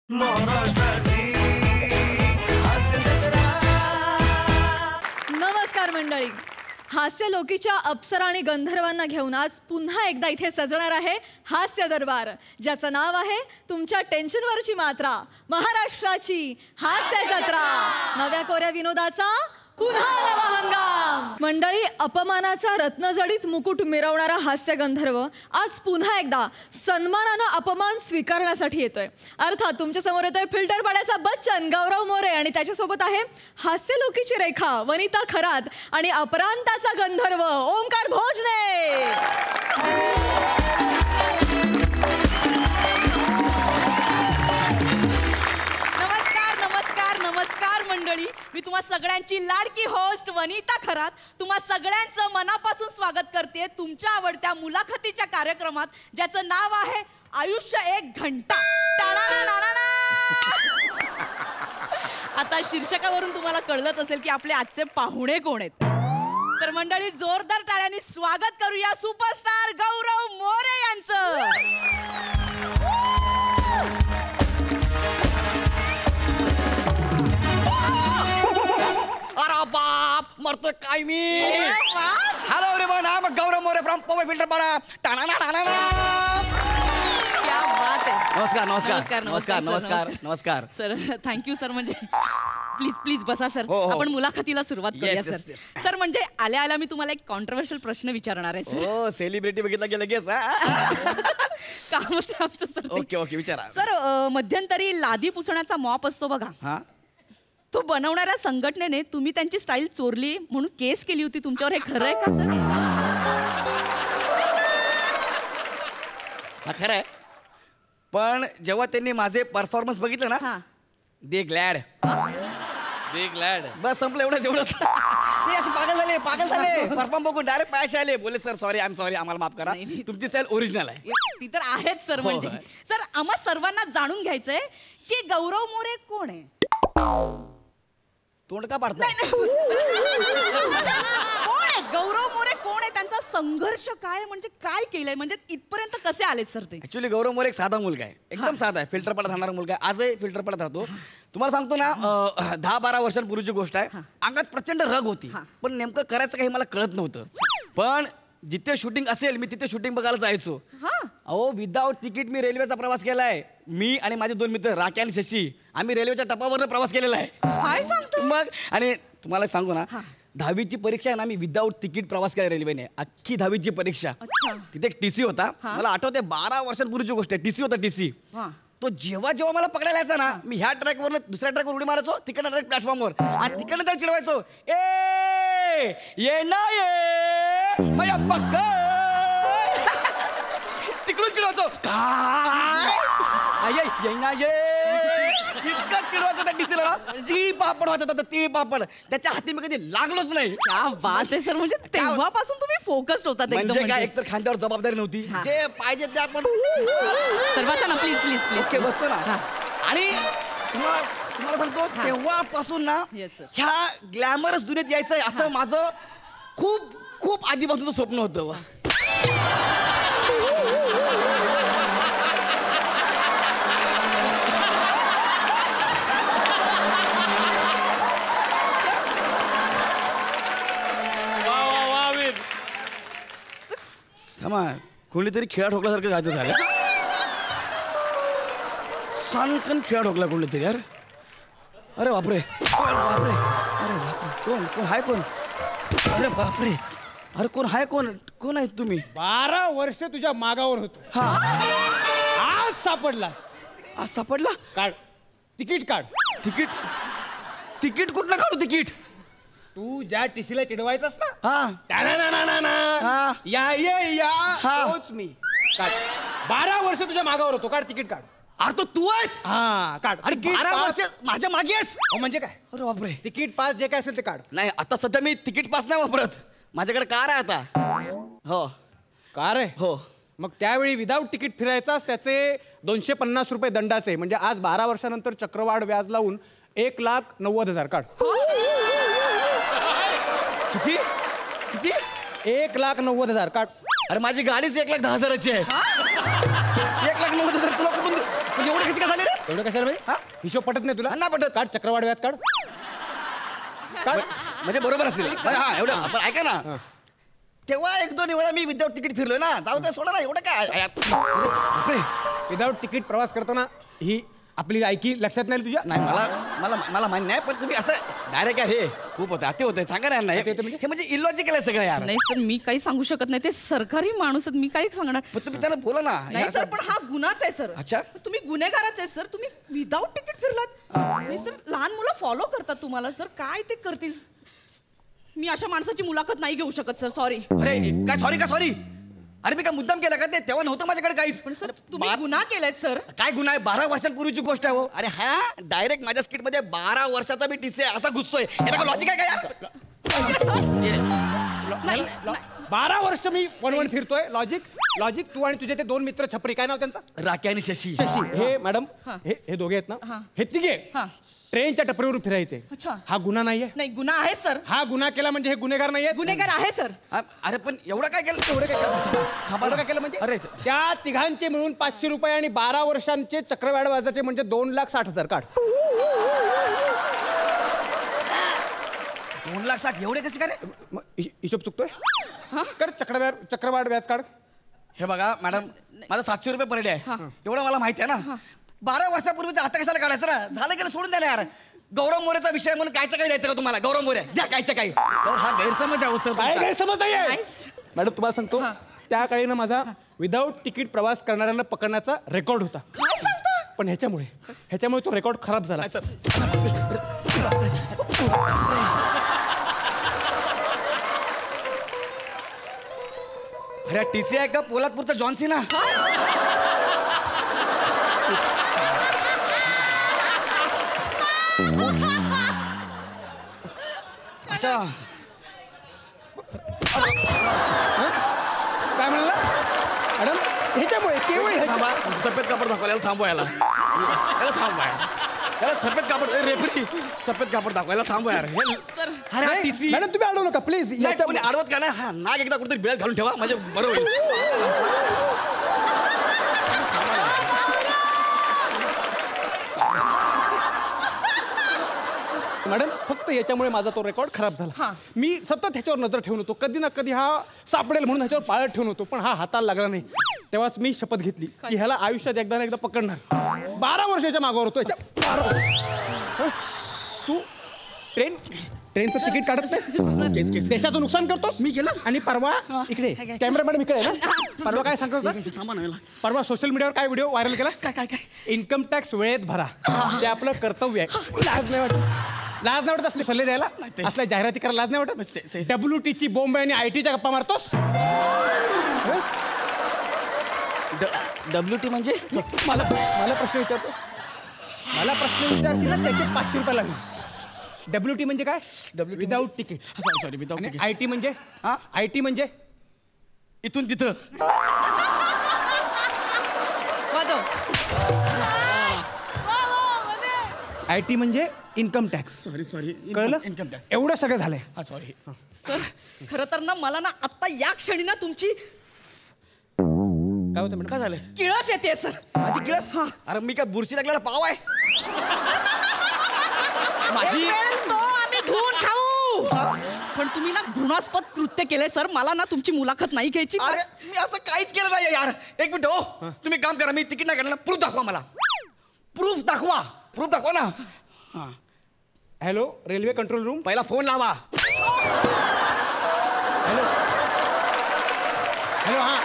नमस्कार मंडळी, हास्य लोकीच्या अप्सरा आणि गंधर्वांना घेऊन आज पुन्हा एकदा इथे सजणार आहे हास्य दरबार, ज्याचं नाव आहे तुमच्या टेन्शनवरची मात्रा, महाराष्ट्राची हास्य जत्रा, नव्या कोऱ्या विनोदाचा पुन्हा नवा हंगाम. मंडळी, अपमानाचा रत्नजडीत मुकुट मिरवणारा हास्य गंधर्व आज पुन्हा एकदा सन्मानानं अपमान स्वीकारण्यासाठी येतोय. अर्थात तुमच्या समोर येतोय फिल्टर पाड्याचा बच्चन गौरव मोरे आणि त्याच्यासोबत आहे हास्य लोकीची रेखा वनिता खरात आणि अपरांताचा गंधर्व ओमकार भोजने. नमस्कार मंडळी, मी तुम्हा सगळ्यांची लाडकी होस्ट वनिता खरात तुम्हा सगळ्यांचं मनापासून स्वागत करते तुमच्या आवडत्या मुलाखतीच्या कार्यक्रमात, ज्याचं नाव आहे आयुष्य एक घंटा. आता शीर्षकावरून तुम्हाला कळलंच असेल की आपले आजचे पाहुणे कोण आहेत. तर मंडळी, जोरदार टाळ्यांनी स्वागत करूया सुपरस्टार गौरव मोरे यांचं. बाप मरतोय काय मी. Hello everyone, I am Gaurav More from power filter Pada. क्या बात आहे. नमस्कार नमस्कार नमस्कार नमस्कार नमस्कार सर. Thank you sir. म्हणजे प्लीज प्लीज बसा सर. आपण मुलाखतीला सुरुवात करूया सर. सर म्हणजे आल्या आल्या मी तुम्हाला एक कॉन्ट्रोवर्शियल प्रश्न विचारणार आहे सर. हो, सेलिब्रिटी बघितला की लगेच कामच आमचं सर. ओके ओके, विचारा सर. मध्यंतरी लादी पुसण्याचा मॉप असतो बघा, हा, तो बनवणाऱ्या संघटनेने तुम्ही त्यांची स्टाईल चोरली म्हणून केस केली होती तुमच्यावर. हे खरं आहे का सर? हा खरं आहे, पण जेव्हा त्यांनी माझे परफॉर्मन्स बघितलं ना, दे ग्लॅड बस संपलं. एवढंच ते असे पागल झाले परफॉर्म बघून डायरेक्ट पायाशी आले, बोले sir sorry, I am sorry, आम्हाला माफ करा, तुमची स्टाईल ओरिजिनल आहे. ती तर आहेच सर. म्हणजे सर, आम्हा सर्वांना जाणून घ्यायचंय की गौरव मोरे कोण आहे. तोंड का पाडताय? कोण आहे गौरव मोरे? कोण आहे? त्यांचा संघर्ष काय, म्हणजे काय केलंय, म्हणजे इथपर्यंत कसे आलेत सर ते? ऍक्च्युली गौरव मोरे एक साधा मुलगा आहे, एकदम साधा आहे, फिल्टर पडत राहणारा मुलगा आहे. आजही फिल्टर पडत राहतो. तुम्हाला सांगतो ना, 10-12 वर्षांपूर्वीची गोष्ट आहे. अंगात प्रचंड रग होती, पण नेमकं करायचं काही मला कळत नव्हतं. पण जिथे शूटिंग असेल मी तिथे शूटिंग बघायला जायचो. अहो, विदाऊट तिकीट मी रेल्वेचा प्रवास केलाय. मी आणि माझे 2 मित्र राकी आणि शशी, आम्ही रेल्वेच्या टपावरनं प्रवास केलेला आहे. काय सांगतो मग? आणि तुम्हाला सांगू ना, 10वीची परीक्षा आहे ना, मी विदाऊट तिकीट प्रवास केला रेल्वेने. अख्खी 10वीची परीक्षा. तिथे एक टीसी होता. मला आठवते 12 वर्षांपूर्वीची गोष्ट आहे. टीसी होता, टीसी. तो जेव्हा जेव्हा मला पकडायला यायचा ना, मी ह्या ट्रॅकवरनं दुसऱ्या ट्रॅकवर उडी मारायचो, तिकडनं डायरेक्ट प्लॅटफॉर्मवर, आणि तिकडनं त्याला चिडवायचो, ये ना ये माझ्या पक्का. तिकडून चिडवायचो, काय येईना ये, इतकं चिडवायचं त्या डीसीला. तिळी पापड व्हायचं, तिळी पापड. त्याच्या हाती मी कधी लागलोच नाही. क्या बात आहे सर. म्हणजे तेव्हापासून तुम्ही फोकस्ड होतात. म्हणजे काय, एकतर खांद्यावर जबाबदारी नव्हती, जे पाहिजे ते आपण. सर बसा ना, प्लीज प्लीज प्लीज. बसतो ना. आणि तुम्हाला सांगतो, तेव्हापासून ना ह्या ग्लॅमरस दुनियेत यायचंय असं माझं खूप खूप आधीपासूनचं स्वप्न होतं. थांबा, कोणीतरी खेळा ठोकल्यासारखं जायचं झालं. सानकन खेळा ठोकला कोणीतरी यार. अरे बापरे, बापरे, अरे बापरे, कोण हाय कोण? अरे बापरे, अरे कोण हाय, कोण आहे तुम्ही? 12 वर्ष तुझ्या मागावर होतो. आज सापडलास. आज सापडला? काढ तिकीट, काढ तिकीट. तिकीट कुठलं काढू तिकीट? तू ज्या टीसीला चिडवायचंस ना, हा, या तोच मी. काढ. 12 वर्ष तुझ्या मागावर होतो. काढ तिकीट, काढ. अरे तो तू आहेस? हा, काढ. अरे 12 वर्ष माझ्या मागे आहेस? म्हणजे काय? अरे बापरे. तिकीट पास जे काय असेल ते काढ. नाही, आता सध्या मी तिकीट पास नाही वापरत, माझ्याकडे कार आहे आता. हो, कार आहे. हो. मग त्यावेळी विदाऊट तिकीट फिरायचास, त्याचे 250 रुपये दंडाचे. म्हणजे आज 12 वर्षानंतर चक्रवाढ व्याज लावून 1,90,000 काढ. किती किती? 1,90,000 काढ. अरे माझी गाडीच 1,10,000ची आहे. 1,90,000 तुला कुठून म्हणजे एवढे कशी काय झाले रे? एवढं कशाला हा? म्हणजे हिशोब पटत नाही तुला नाही पटत. काढ चक्रवाढ व्याज काढ काढ. म्हणजे बरोबर असेल हा एवढं आपण ऐका ना तेव्हा 1-2 वेळा मी विदाऊट तिकीट फिरलोय ना जाऊ दे सोडा ना एवढं काय बापरे. विदाऊट तिकीट प्रवास करताना ही आपली लायकी लक्षात नाही तुझ्या नाही मला मान्य आहे पण तुम्ही असं डायरेक्ट हे खूप होतं अति होतंय सांगा ना यांना. हे म्हणजे इलॉजिकल आहे सगळं यार. नाही सर मी काही सांगू शकत नाही ते सरकारी माणूस आहेत मी काही सांगणार पण तुम्ही त्याला बोला ना हे नाही असं- सर पण हा गुन्हाच आहे सर. अच्छा. तुम्ही गुन्हेगारच आहे सर तुम्ही विदाऊट तिकीट फिरलात नाही सर लहान मुलं फॉलो करतात तुम्हाला सर काय ते करतील मी अशा माणसाची मुलाखत नाही घेऊ शकत सर सॉरी. अरे काय सॉरी अरे मी काय मुद्दाम केला का ते तेव्हा नव्हतं माझ्याकडे काहीच. पण सर तुम्ही गुन्हा केलाय सर. काय गुन्हा आहे 12 वर्षांपूर्वीची गोष्ट आहे हो. अरे हा डायरेक्ट माझ्या स्किट मध्ये 12 वर्षाचा मी टीसी असा घुसतोय याला लॉजिक आहे का यार. 12 वर्ष मी वन फिरतोय लॉजिक तू आणि तुझे ते 2 मित्र छपरी काय नाव त्यांचं राखी आणि शशी. हे मॅडम हे दोघे आहेत ना हे तिघे ट्रेनच्या टपरीवरून फिरायचे. अच्छा. हा गुन्हा नाहीये नाही गुन्हा आहे सर. हा गुन्हा केला म्हणजे हे गुन्हेगार नाहीये गुन्हेगार आहे सर. अरे पण एवढं काय केलं एवढं काय केलं म्हणजे अरे त्या तिघांचे मिळून 500 रुपये आणि 12 वर्षांचे चक्रवाढ व्याजाचे म्हणजे 2,60,000 काढ. 2,60,000 एवढे कसे काय रे? हिशोब चुकतोय कर चक्रवाढ व्याज काढ. हे बघा मॅडम माझा 700 रुपये पर डे आहे एवढं मला माहिती आहे ना. 12 वर्षापूर्वीचं आता कशाला काढायचं ना झालं गेलं सोडून द्या ना यार. गौरव मोरेचा विषय म्हणून कायचं काही द्यायचं का तुम्हाला गौरव मोरे द्या कायचं काही. सर हा गैरसमज आहे सर. काय गैरसमज नाहीये Nice. मॅडम तुम्हाला सांगतो त्या काळी ना माझा विदाऊट तिकीट प्रवास करणाऱ्यांना पकडण्याचा रेकॉर्ड होता. काय सांगता. पण ह्याच्यामुळे तो रेकॉर्ड खराब झाला. अरे टीसी आहे का पोलादपूरचा जॉन्सी ना. अच्छा काय म्हणाला मॅडम ह्याच्यामुळे केवळ थांबा सफेद कापड दाखवा याला थांबवा थांबवा याला सफेद कापड रेफरी सफेद कापड दाखवायला थांबवा यार. सर अरे टीसी मॅडम तुम्ही अडवू नका प्लीज कोणी आडवत का नाही हा नाग एकदा कुठेतरी बिळात घालून ठेवा म्हणजे बरोबर होईल. मॅडम फक्त याच्यामुळे माझा तो रेकॉर्ड खराब झाला. मी सतत ह्याच्यावर नजर ठेवून होतो कधी ना कधी हा सापडेल म्हणून ह्याच्यावर पाळत ठेवून होतो पण हा हाताला लागला नाही. तेव्हाच मी शपथ घेतली की ह्याला आयुष्यात एकदा ना एकदा पकडणार. 12 वर्षाच्या मागावर होतो. तू ट्रेनचं तिकीट काढत नाही देशाचं नुकसान करतोस. मी केलं आणि परवा इकडे कॅमेरामॅन इकडे आहे ना परवा काय सांगतो थांबा ना याला. परवा सोशल मीडियावर काय व्हिडिओ व्हायरल केला काय इन्कम टॅक्स वेळेत भरा ते आपलं कर्तव्य आहे. लाज नाही वाटत असले सल्ले द्यायला असल्या जाहिराती करायला लाज नाही वाटत. WT ची बॉम्बे आणि IT च्या गप्पा मारतोस. WT म्हणजे मला प्रश्न विचारतोस मला प्रश्न विचारशील ना त्याचे 500 रुपये लागले. WT म्हणजे काय without ticket. Sorry without ticket. IT म्हणजे IT म्हणजे इथून तिथं वाजव. IT म्हणजे इन्कम टॅक्स. सॉरी कळलं इन्कम टॅक्स. एवढं सगळं झालंय. हा सॉरी सर खरं तर ना मला ना आत्ता या क्षणी ना तुमची काय होतं मॅडम काय झालं किळस येते सर. माझी किळस अरे मी काय बुरशी लागलेला पाव आहे माझी तो आम्ही धुवून खाऊ. पण तुम्ही ना घृणास्पद कृत्य केलंय सर मला ना तुमची मुलाखत नाही घ्यायची. अरे मी असं काहीच केलं नाही यार. एक मिनिट हो तुम्ही काम करा मी तिकीट नाही काढलं प्रूफ दाखवा मला. प्रूफ दाखवा ना. हॅलो रेल्वे कंट्रोल रूम पहिला फोन लावा. हॅलो हां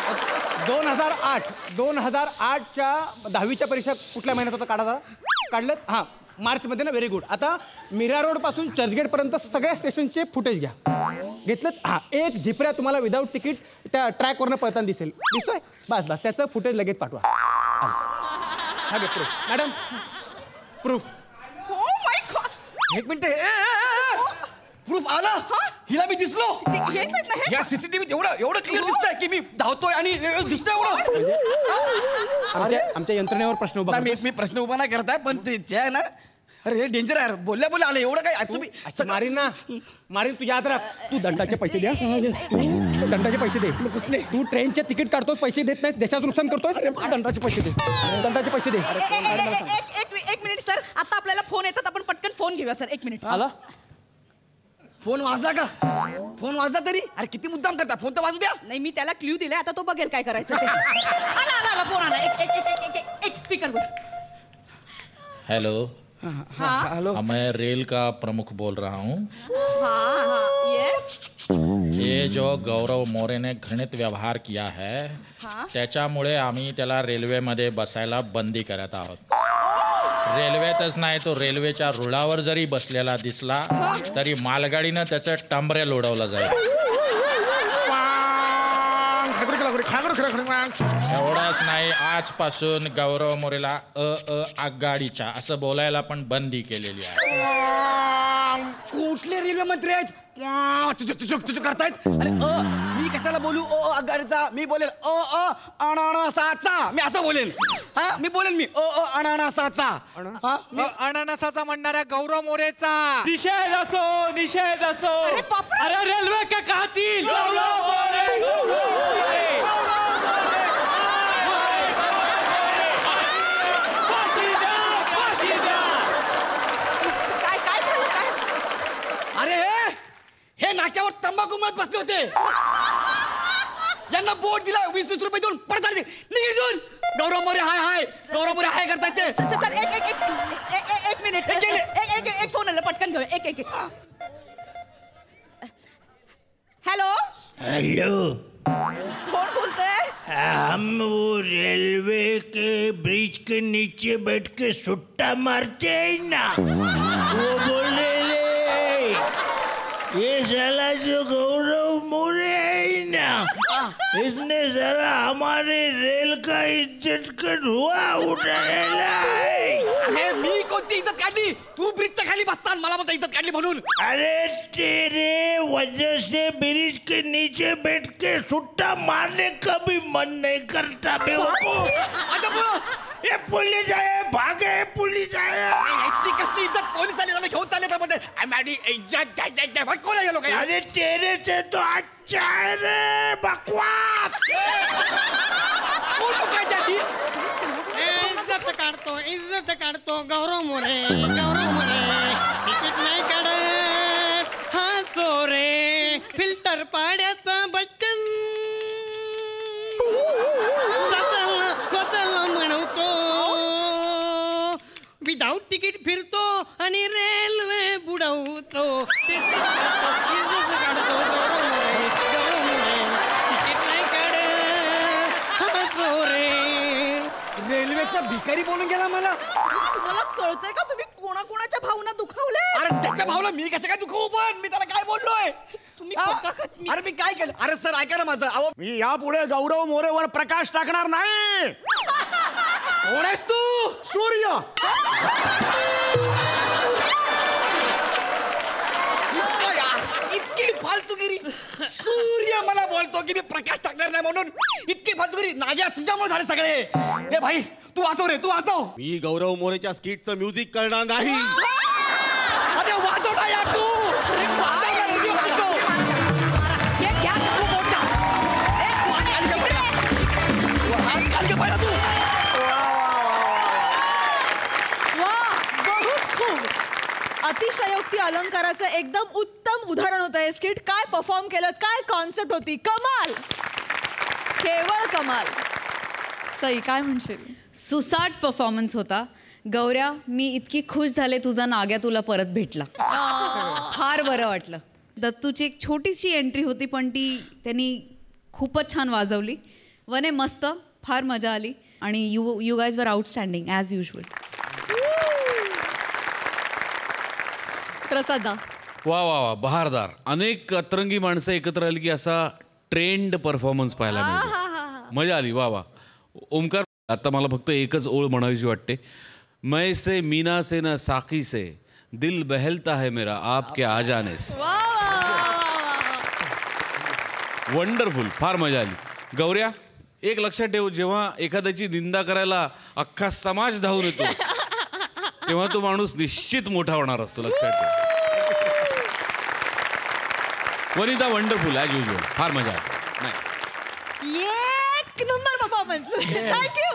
2008च्या 10वीच्या परीक्षा कुठल्या महिन्यात होता काढलं हां मार्चमध्ये ना. Very good. आता मीरा रोड पासून चर्चगेटपर्यंत सगळ्या स्टेशनचे फुटेज घेतलं. हां एक झिपऱ्या तुम्हाला विदाऊट तिकीट त्या ट्रॅकवरनं पळताना दिसतोय. बस त्याचं फुटेज लगेच पाठवा. हा घे proof madam proof. Oh my God. एक मिनिट प्रूफ आला हिला मी दिसलो. हेच आहेत ना हे? या सीसीटीव्हीत एवढं क्लिअर दिसतंय की मी धावतोय आणि दिसतंय एवढं. आमच्या यंत्रणेवर प्रश्न उभा मी प्रश्न उभा नाही करताय पण ते जे आहे ना अरे हे डेंजर आहे यार. बोलल्या बोलल्या आलं एवढं काय तुम्ही मारीन ना मारीन. तू याद राख. तू दंडाचे पैसे द्या. तू दंडाचे पैसे दे. तू ट्रेनचे तिकीट काढतोस पैसे देत नाही देशाचं नुकसान करतोस. दंडाचे पैसे दे. दंडाचे पैसे दे. एक मिनिट सर, आता आपल्याला फोन येतात, आपण पटकन फोन घेऊया सर. एक मिनिट. आला फोन वाजला का? फोन वाजला तरी अरे किती मुद्दाम करता. फोन तर वाजू द्या. नाही, मी त्याला क्ल्यू दिलाय, आता तो बघेल काय करायचं ते. आला फोन आला. एक स्पीकर वर. Hello, hello. मैं रेल का प्रमुख बोल रहा हूँ. हाँ येस. ये जो गौरव मोरे ने घृणित व्यवहार किया है त्याच्यामुळे आम्ही त्याला रेल्वेमध्ये बसायला बंदी करत आहोत. रेल्वेतच नाही तो रेल्वेच्या रुळावर जरी बसलेला दिसला तरी मालगाडीनं त्याचं टंबरे लोडवलं जाईल. एवढंच नाही, आजपासून गौरव मोरेला आगगाडीच्या असं बोलायला पण बंदी केलेली आहे. कुठले रेल्वे मंत्री आहेत? तुझं करतायत. अरे मी कशाला बोलू आगगाडीचा? मी बोलेल अननसाचा. मी असं बोलेन. हा मी बोलेन मी अननसाचा. अननसाचा म्हणणाऱ्या गौरव मोरेचा निषेध असो निषेध असो. अरे रेल्वे का कातील गौरव मोरे. काय झालं काय? अरे हे नाक्यावर तंबाखू मत बसले होते. यांना बोट दिला 20-20 रुपये देऊन पडतात. निघून जाऊन. गौरव मोरे हाय हाय. गौरव मोरे हाय करतायत ते. सर एक मिनिट. एक फोन आला, पटकन घेऊया. एक हॅलो. हेलो, कोण बोलतोय? हम वो रेलवे के ब्रिज के नीचे बैठ के सुट्टा मारते हैं ना, वो बोल रहे ये साला जो गौरव मोरे है ना, इसने जरा हमारे रेल का इज्जत का धुआं उठाया है. अरे मी कोणती इज्जत काढली? तू ब्रिजच्या खाली बसताना मला म्हणता इज्जत काढली म्हणून. अरे तेरे वजह से ब्रिज के नीचे बैठ के सुट्टा मारने का भी मन नहीं करता बेवकूफ. ये पुलिस आहे, भागे पुलिस आहे. याची कसली इज्जत? पोलीस आले त्याला घेऊन चालले त्यामध्ये. माझी इज्जत द्यायची कोण आहे लोक? अरे तेरे से तो अच्छा है रे बकवास. कोण लोक आहे त्याची? इज्जत काढतो गौरव मोरे. तिकीट नाही काढत हा चोरे. फिल्टर पाड्याचा बच्चन स्वतःला म्हणवतो. विदाऊट तिकीट फिरतो आणि रेल्वे बुडवतो. इज्जत काढतो गौरव मोरे. तिकीट नाही काढत हा चोरे. रेल्वेचा भिकारी बोलून गेला मला. तुम्हाला कळतंय का तुम्ही कोणाकोणाच्या भावना दुखावल्या? अरे त्याच्या भावना मी कसं काय दुखवू? पण मी त्याला काय बोललोय? तुम्ही अरे मी काय केलं? अरे सर ऐका ना माझं. अहो मी यापुढे गौरव मोरेवर प्रकाश टाकणार नाही. कोण आहेस तू? सूर्य. इतकी फालतूगिरी. सूर्य मला बोलतो की मी प्रकाश टाकणार नाही म्हणून. इतकी फालतूगिरी. नाग्या तुझ्यामुळे झाले सगळे. हे भाई तू वाचव रे, तू वाचव. मी गौरव मोरेच्या स्किटचं म्युझिक करणार नाही. अरे वाचव ना यार तू. वाचव ना रे, मी वाचव. घ्या तू मोठा. हात घाल गं पहिला तू. वा, बहुत खूप. अतिशयोक्ती अलंकाराचं एकदम उत्तम उदाहरण होतं हे स्किट. काय परफॉर्म केलं, काय कॉन्सेप्ट होती. कमाल, केवळ कमाल. सई काय म्हणशील? सुसाट परफॉर्मन्स होता. गौऱ्या, मी इतकी खुश झाले तुझा नाग्या तुला परत भेटला. फार बरं वाटलं. दत्तूची एक छोटीशी एंट्री होती पण ती त्यांनी खूपच छान वाजवली. वने मस्त, फार मजा आली आणि यू गाईज वर आउटस्टँडिंग ॲज युजल. प्रसादा. वा वा वा, बहारदार. अनेक अतरंगी माणसं एकत्र आली की असा ट्रेंड परफॉर्मन्स पाहायला मिळतो. मजा आली. वा वा. ओमकार, आता मला फक्त एकच ओळ म्हणावीशी वाटते. मैं से मीना से न साकी से दिल बहलता है मेरा आपके आ जाने से. वंडरफुल. फार मजा आली. गौऱ्या, एक लक्षात ठेव, जेव्हा एखाद्याची निंदा करायला अख्खा समाज धावून येतो तेव्हा तो माणूस निश्चित मोठा होणार असतो, लक्षात ठेव. वनिता वंडरफुल ॲज युजल, फार मजा आली. नाईस. एक नंबर परफॉर्मन्स. थँक्यू.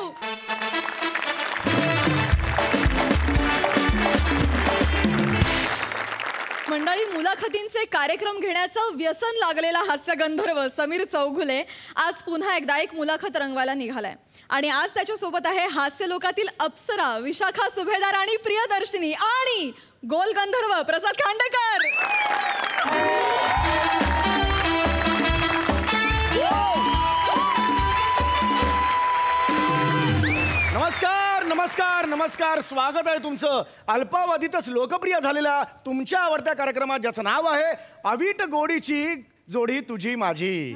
मंडळी, मुलाखतींचे कार्यक्रम घेण्याचं व्यसन लागलेला हास्य गंधर्व समीर चौघुले आज पुन्हा एकदा एक मुलाखत रंगवायला निघालाय. आणि आज त्याच्यासोबत आहे हास्य लोकातील अप्सरा विशाखा सुभेदार आणि प्रियदर्शिनी आणि गोल गंधर्व प्रसाद खांडेकर. नमस्कार नमस्कार नमस्कार. स्वागत आहे तुमचं अल्पावधीतच लोकप्रिय झालेल्या तुमच्या आवडत्या कार्यक्रमात, ज्याचं नाव आहे अवीट गोडीची जोडी तुझी माझी.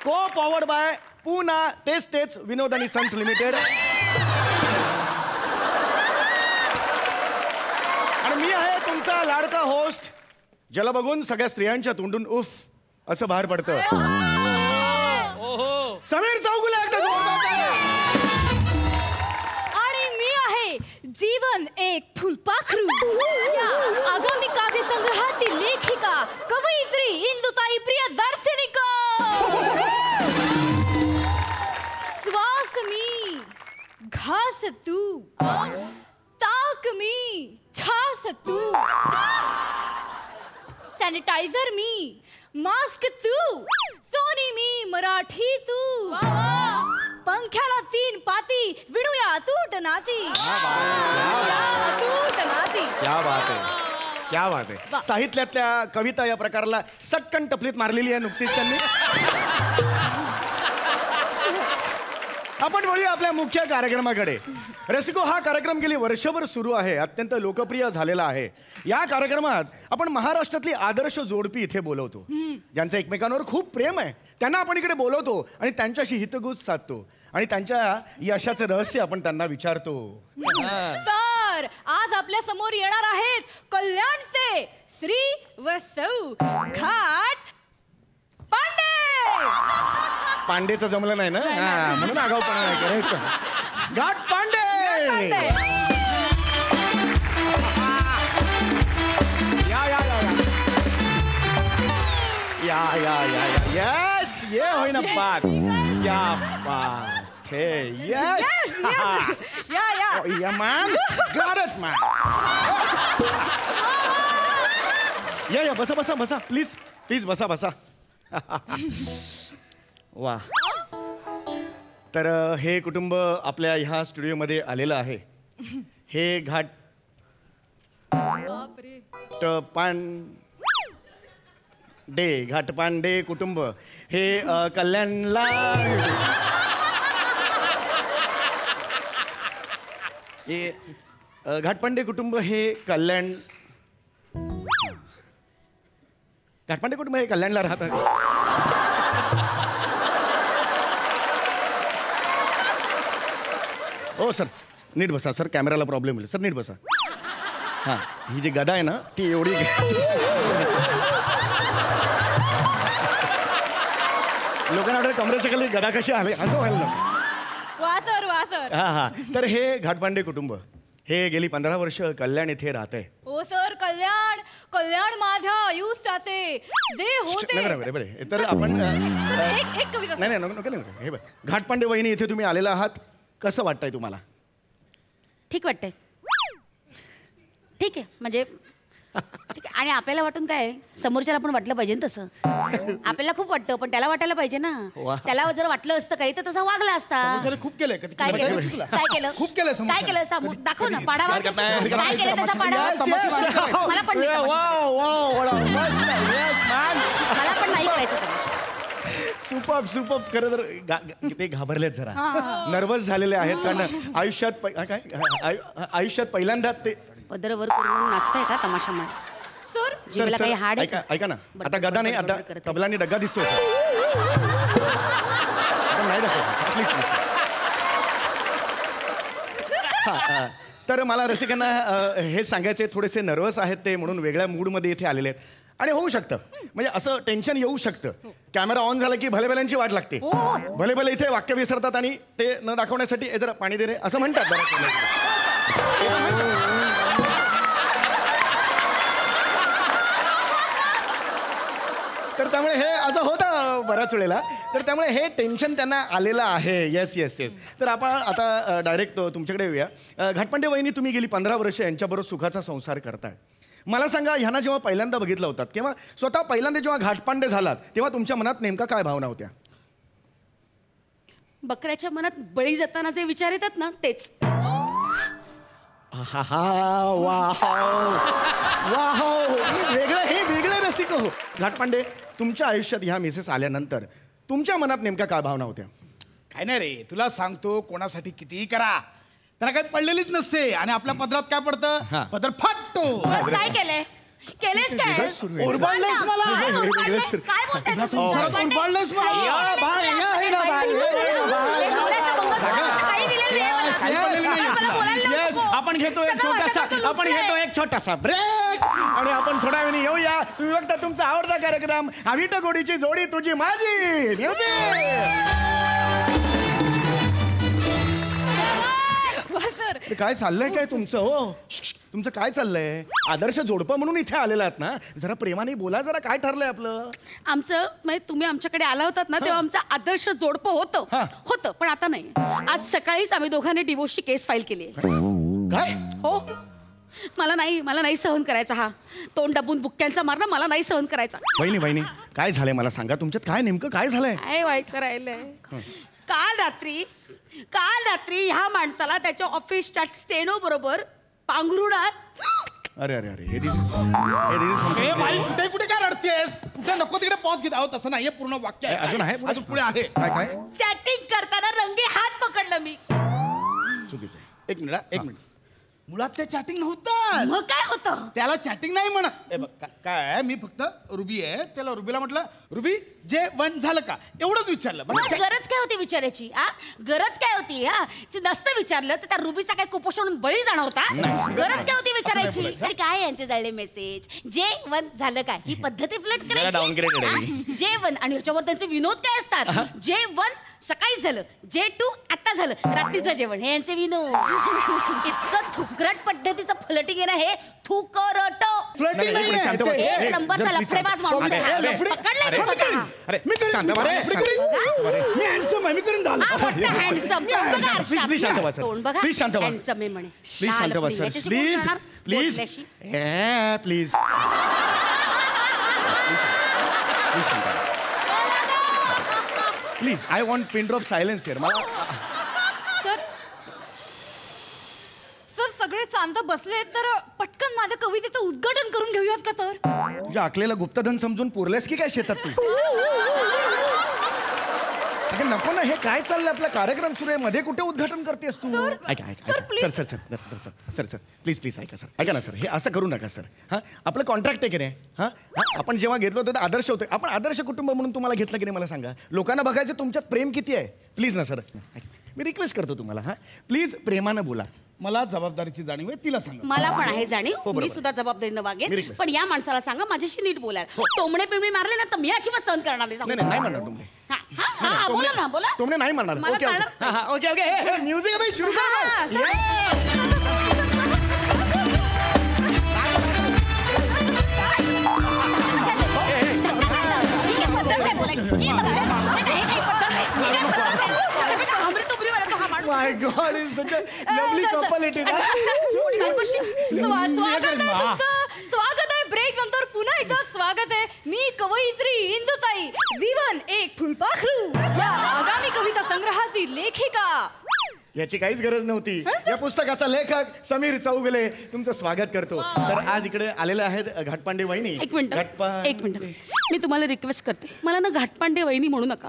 को पॉवर्ड बाय पुना तेच विनोद आणि सन्स लिमिटेड. आणि मी आहे तुमचा लाडका होस्ट, ज्याला बघून सगळ्या स्त्रियांच्या तोंडून उफ असं बाहेर पडतं. समीर चौगुले. आणि मी आहे जीवन एक फुलपाखरू या आगामी काव्य संग्रहातील लेखिका कवयित्री इंदुताई प्रियदर्शिनी. श्वास मी घास तू, ताक मी छास तू, सॅनिटायझर मी, मास्क तू, सोनी मी, मराठी तू, पंख्याला 3 पाती, विणूया तूट नाती. तूट नाती. क्या बात आहे, क्या बात आहे. साहित्यातल्या कविता या प्रकाराला सटकन टपलीत मारलेली आहे नुकतीच त्यांनी. आपण वळूया आपल्या मुख्य कार्यक्रमाकडे. रसिको, हा कार्यक्रम गेली वर्षभर सुरू आहे, अत्यंत लोकप्रिय झालेला आहे. या कार्यक्रमात आपण महाराष्ट्रातली आदर्श जोडपी इथे बोलवतो, ज्यांचं एकमेकांवर खूप प्रेम आहे. त्यांना आपण इकडे बोलवतो आणि त्यांच्याशी हितगुज साधतो आणि त्यांच्या यशाचं रहस्य आपण त्यांना विचारतो. तर आज आपल्या समोर येणार आहेत कल्याणचे श्री व सौ घाट पांडे. पांडेचं जमलं नाही ना, म्हणून आगाऊपणा नाही करायचं. घाट पांडे. या या या या या या या. यस, ये होईना बात. या बात हे. यस. या मॅन, गॉट इट मॅन. या बसा बसा बसा, प्लीज प्लीज बसा बसा. वा. तर हे कुटुंब आपल्या ह्या स्टुडिओमध्ये आलेलं आहे. हे घाट घाटपांडे कुटुंब हे कल्याणला घाटपांडे कुटुंब हे घाटपांडे कुटुंब हे कल्याणला राहतात. हो सर, नीट बसा सर, कॅमेराला प्रॉब्लेम होईल सर, नीट बसा. हां, ही जी गदा आहे ना ती एवढी लोकांना वाटतं कमरेच्या खाली गदा कशी आली असं व्हायला नको. वासर. हां. तर हे घाटपांडे कुटुंब हे गेली 15 वर्ष कल्याण इथे राहत आहे. ओ सर, कल्याण माझ्या आयुष्याचे जे होते. बरे. तर आपण एक कविता. नाही नको. हे बघ, घाटपांडे वहिनी इथे तुम्ही आलेला आहात, कसं वाटतंय तुम्हाला? ठीक वाटतंय. ठीक आहे, म्हणजे ठीक आहे. आणि आपल्याला वाटून काय, समोरच्याला पण वाटलं पाहिजे ना तसं. आपल्याला खूप वाटतं, पण त्याला वाटायला पाहिजे ना. त्याला जर वाटलं असतं काही तर तसा वागला असता. खूप केलंय. काय केलं खूप केलं. काय केलं दाखव ना. पाडावा काय केलं त्याचा पाडावा. मला पण नाही करायचं. सुपर. खरं तर ते घाबरलेत जरा, नर्वस झालेले आहेत, कारण आयुष्यात पहिल्यांदा ते पदरवर करून नाचताय का तमाशा मध्ये. सर काही हाड ऐका ना, आता गदा नाही, आता तबलानी डग्गा दिसतोय. नाही दाखव प्लीज. तर मला रसिकांना हे सांगायचे, थोडेसे नर्वस आहेत ते, म्हणून वेगळ्या मूडमध्ये इथे आलेले आहेत. आणि होऊ शकतं म्हणजे असं टेन्शन येऊ शकतं. कॅमेरा ऑन झाला की भले भल्यांची वाट लागते. भले भले इथे वाक्य विसरतात आणि ते न दाखवण्यासाठी जरा पाणी दे रे असं म्हणतात बऱ्याच वेळेला. तर त्यामुळे हे असं होतं बऱ्याच वेळेला. तर त्यामुळे हे टेन्शन त्यांना आलेलं आहे. Yes yes yes. तर आपण आता डायरेक्ट तुमच्याकडे येऊया. घाटपांडे वहिनी, तुम्ही गेली 15 वर्ष यांच्याबरोबर सुखाचा संसार करताय. मला सांगा, ह्यांना जेव्हा पहिल्यांदा बघितलं होतात किंवा स्वतः पहिल्यांदा जेव्हा घाटपांडे झालात तेव्हा तुमच्या मनात नेमका काय भावना होत्या? बकऱ्याच्या मनात बळी जाताना जे विचार येतात ना तेच. हे वेगळे रसिक हो. घाटपांडे, तुमच्या आयुष्यात ह्या मिसेस आल्यानंतर तुमच्या मनात नेमका काय भावना होत्या? काय नाही रे, तुला सांगतो, कोणासाठी कितीही करा त्याला काही पडलेलीच नसते आणि आपल्या पदरात काय पडतं, पदर फाटतो. काय केलंय? केलेस काय? उरबाडलंयस मला. काय बोलताय? संसारात उरबाडलंयस मला. आपण घेतो एक छोटासा ब्रेक आणि आपण थोड्या वेळाने येऊया. तुम्ही बघता तुमचा आवडता कार्यक्रम विट गोडीची जोडी तुझी माझी. काय चाललंय काय तुमचं? हो, तुमचं काय चाललंय? आदर्श जोडपं म्हणून इथे आलेला आहात ना, जरा प्रेमाने बोला. जरा काय ठरलंय आपलं? आमचं म्हणजे तुम्ही आमच्याकडे आला होतात ना तेव्हा आमचं आदर्श जोडपं होतं पण आता नाही. आज सकाळीच आम्ही दोघांनी डिवोर्सची केस फाईल केली आहे. काय? हो, मला नाही सहन करायचा हा तोंड दाबून बुक्क्यांचा मारणं. मला नाही सहन करायचा. वहिनी काय झालंय मला सांगा. तुमच्यात काय नेमकं काय झालंय? काय व्हायचं राहिलंय? काल रात्री ह्या माणसाला त्याच्या ऑफिसच्या स्टेनो बरोबर पांघरुणात. अरे अरे अरे, हे कुठे काय रडतेस? कुठे नको तिकडे पॉज घेत आहोत. तसं नाही, पूर्ण वाक्य आहे. अजून पुढे आहे. काय? चॅटिंग करताना रंगे हात पकडलं मी. चुकीचं आहे. एक मिनिट. मुळात ते चॅटिंग नव्हतं. मग काय होतं? त्याला चॅटिंग नाही म्हणत. काय मी फक्त रुबी आहे, त्याला रुबीला म्हटलं, रुबी जेवण झालं का एवढंच विचारलं. गरज काय होती विचारायची? गरज काय होती? नसतं विचारलं तर त्या रुबीचा काय कुपोषण बळी जाणार होता? गरज काय होती विचारायची? अरे काय यांचे झाले मेसेज? जेवण झालं काय ही पद्धती फ्लट करायची. जेवण आणि ह्याच्यावर त्यांचे विनोद काय असतात? जेवण सकाळी झालं, J2 आता झालं, रात्रीचं जेवण, हे यांचे विनोद. इतकं थुकरट पद्धतीचं फ्लटिंग आहे ना हे. थुकरट एक नंबरचा लफडेबाज माणूस please I want pin drop silence here. मला सर सगळे शांत बसले तर पटकन माझ्या कवितेचं उद्घाटन करून घेऊयात का सर? तुझ्या आखलेला गुप्तधन समजून पुरलेस की काय शेतात तू? नको ना, हे काय चाललंय? आपला कार्यक्रम सुरू आहे, मध्ये कुठे उद्घाटन करतेस तू? सर प्लीज ऐका ना सर, हे असं करू नका सर. आपलं कॉन्ट्रॅक्ट आहे की नाही? आपण जेव्हा घेतलं होतं तर आदर्श होते. आपण आदर्श कुटुंब म्हणून तुम्हाला घेतलं की नाही मला सांगा. लोकांना बघायचं तुमच्यात प्रेम किती आहे. प्लीज ना सर, मी रिक्वेस्ट करतो तुम्हाला. प्लीज प्रेमानं बोला. मला जबाबदारीची जाणीव आहे, तिला सांगा. मला पण आहे जाणीव. मी सुद्धा जबाबदारीनं वागेन. पण या माणसाला सांगा माझ्याशी नीट बोलायला. टोमणे पिमणे मारले ना तर मी अजिबात सहन करणार नाही. नाही म्हणणार टोमणे. बोला ना, बोला. टोमणे नाही म्हणणार. ओके म्युझिक सुरू करा. My God, it's such a lovely couple it is. स्वागत आहे ब्रेक नंतर पुन्हा एकदा स्वागत आहे. मी कवयित्री इंदुताई जीवन एक फुलपाखरू या आगामी कविता संग्रहाची लेखिका. याची काहीच गरज नव्हती. या पुस्तकाचा लेखक समीर चौगले तुमचं स्वागत करतो. तर आज इकडे आलेले आहेत घाटपांडे वहिनी. एक मिनिट मी तुम्हाला रिक्वेस्ट करते, मला ना घाटपांडे वहिनी म्हणू नका.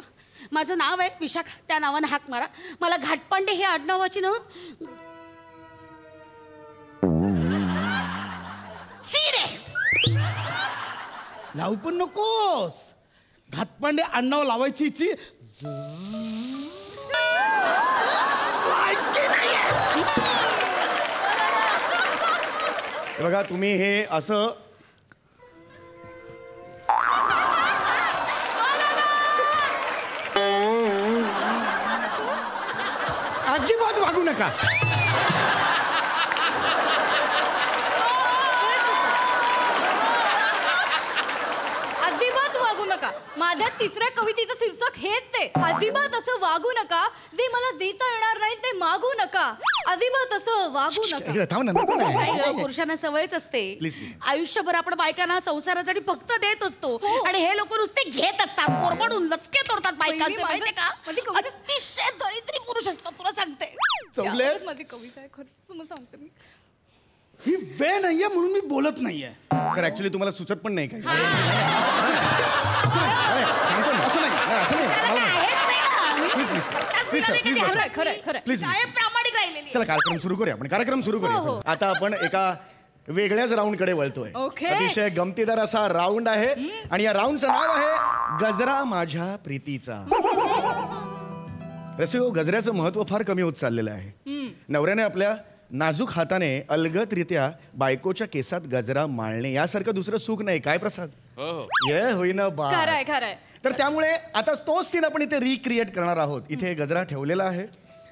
माझं नाव आहे विशाखा, त्या नावानं हाक मारा. मला घाटपांडे हे आडनावाची ना लावू पण नकोस. घाटपांडे आडनाव लावायची इच्छी बघा. तुम्ही हे असं नका. अजिबात वागू नका. माझ्या तिसऱ्या कवितेचं शीर्षक हेच आहे. अजिबात असं वागू नका जे मला देता येणार नाही ते मागू नका. अजिबात असं वागू नका. थांब ना, नको ना. नाही गं, पुरुषांना सवयच असते. Please, please. आयुष्यभर आपण बायकांना संसारासाठी फक्त देत असतो आणि हे लोक नुसते घेत असतात, कोरबडून लचके तोडतात बायकांचे, माहितीये का? अतिशय दरिद्री पुरुष असतात, तुला सांगते. चौगले, माझी कविता आहे खरंच तुम्हाला सांगते मी. ही वेळ नाहीये म्हणून मी बोलत नाहीये. सर ऍक्च्युली तुम्हाला सुचत पण नाही काय. सांगतो ना, असं नाही, असं नाही. प्लीज सर, प्लीज खरंय खरंय खरंय. प्लीज. साहेब प्रामाणिक राहिलेली. चला कार्यक्रम सुरू करूया. आपण कार्यक्रम सुरू करूया. चला. आता आपण एका वेगळ्याच राऊंड कडे वळतोय. ओके. अतिशय गमतीदार असा राऊंड आहे आणि या राऊंडचं नाव आहे गजरा माझ्या प्रीतीचा. रसिको, गजऱ्याचं महत्व फार कमी होत चाललेलं आहे. नवऱ्याने आपल्या नाजूक हाताने अलगदरित्या बायकोच्या केसात गजरा माळणे यासारखं दुसरं सुख नाही. काय प्रसाद? ये होईना बा. खरंय खरंय. तर त्यामुळे आता तोच सीन आपण इथे रिक्रिएट करणार आहोत. इथे गजरा ठेवलेला आहे.